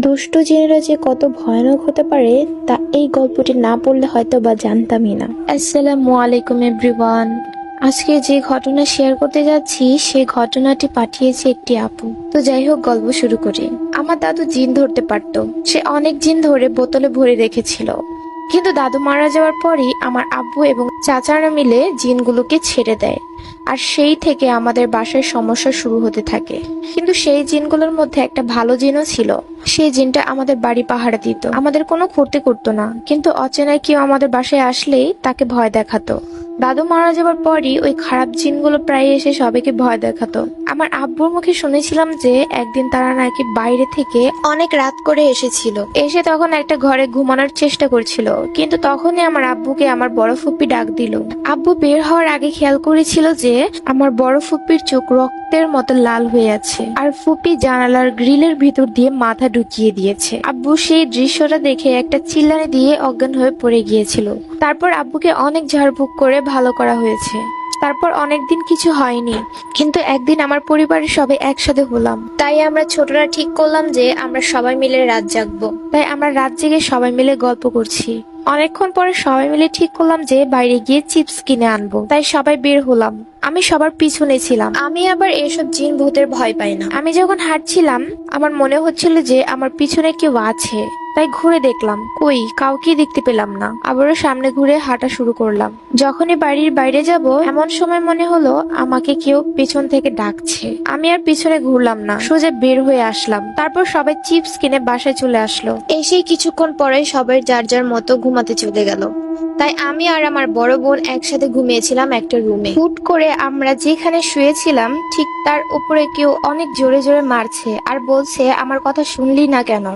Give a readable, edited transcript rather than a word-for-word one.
দুষ্টু জিনেরা যে কত ভয়ানক হতে পারে তা এই গল্পটি না পড়লে হয়তো বা জানতামই না। আসসালামু আলাইকুম এভরিওয়ান। আজকে যে ঘটনা শেয়ার করতে যাচ্ছি সেই ঘটনাটি পাঠিয়েছে একটি আপু। তো যাই হোক, গল্প শুরু করি। আমার দাদু জিন ধরতে পারতো। সে অনেক জিন ধরে বোতলে ভরে রেখেছিল। কিন্তু দাদু মারা যাওয়ার পরই আমার আব্বু এবং চাচারা মিলে জিনগুলোকে ছেড়ে দেয়। আর সেই থেকে আমাদের বাসায় সমস্যা শুরু হতে থাকে। কিন্তু সেই জিনগুলোর মধ্যে একটা ভালো জিনও ছিল। সেই জিনটা আমাদের বাড়ি পাহারা দিত, আমাদের কোনো ক্ষতি করতো না। কিন্তু অচেনায় কেউ আমাদের বাসায় আসলেই তাকে ভয় দেখাতো। দাদু মারা যাবার পরই ওই খারাপ জিনগুলো প্রায় এসে সবাইকে ভয় দেখাতো। আমার আব্বুর মুখে শুনেছিলাম যে একদিন তারা নাকি বাইরে থেকে অনেক রাত করে এসেছিল, এসে তখন একটা ঘরে ঘুমানোর চেষ্টা করছিল। কিন্তু তখনই আমার আব্বুকে আমার বড় ফুপ্পি ডাক দিল। আব্বু বের হওয়ার আগে খেয়াল করেছিল যে আমার বড় ফুপ্পির চোখ রক্তের মতো লাল হয়ে আছে, আর ফুপি জানালার গ্রিলের ভিতর দিয়ে মাথা ঢুকিয়ে দিয়েছে। আব্বু সেই দৃশ্যটা দেখে একটা চিল্লানি দিয়ে অজ্ঞান হয়ে পড়ে গিয়েছিল। তারপর আব্বুকে অনেক ঝাড়ফুঁক করে ভালো করা হয়েছে। তারপর অনেকদিন কিছু হয়নি, কিন্তু একদিন আমার পরিবারের সবাই একসাথে হলাম। তাই আমরা ছোটরা ঠিক করলাম যে আমরা সবাই মিলে রাত জাগবো। তাই আমরা রাত জেগে সবাই মিলে গল্প করছি। অনেকক্ষণ পরে সবাই মিলে ঠিক করলাম যে বাইরে গিয়ে চিপস কিনে আনবো। তাই সবাই বের হলাম। আমি সবার পিছনে ছিলাম। আমি আবার এসব জিন ভূতের ভয় পাই না। আমি যখন হাঁটছিলাম আমার মনে হচ্ছিল যে আমার পিছনে কেউ আছে। তাই ঘুরে দেখলাম, কই কাউকে দেখতে পেলাম না। আবারও সামনে ঘুরে হাঁটা শুরু করলাম। যখনই বাড়ির বাইরে যাব এমন সময় মনে হলো আমাকে কেউ পেছন থেকে ডাকছে। আমি আর পিছনে ঘুরলাম না, সোজা বের হয়ে আসলাম। তারপর সবাই চিপস কিনে বাসায় চলে আসলো। এসেই কিছুক্ষণ পরে সবাই যার যার মতো ঘুমাতে চলে গেল। তাই আমি আর আমার বড় বোন একসাথে ঘুমিয়েছিলাম একটা রুমে। হুট করে আমরা যেখানে শুয়েছিলাম ঠিক তার উপরে কেউ অনেক জোরে জোরে মারছে আর বলছে, আমার কথা শুনলি না কেন?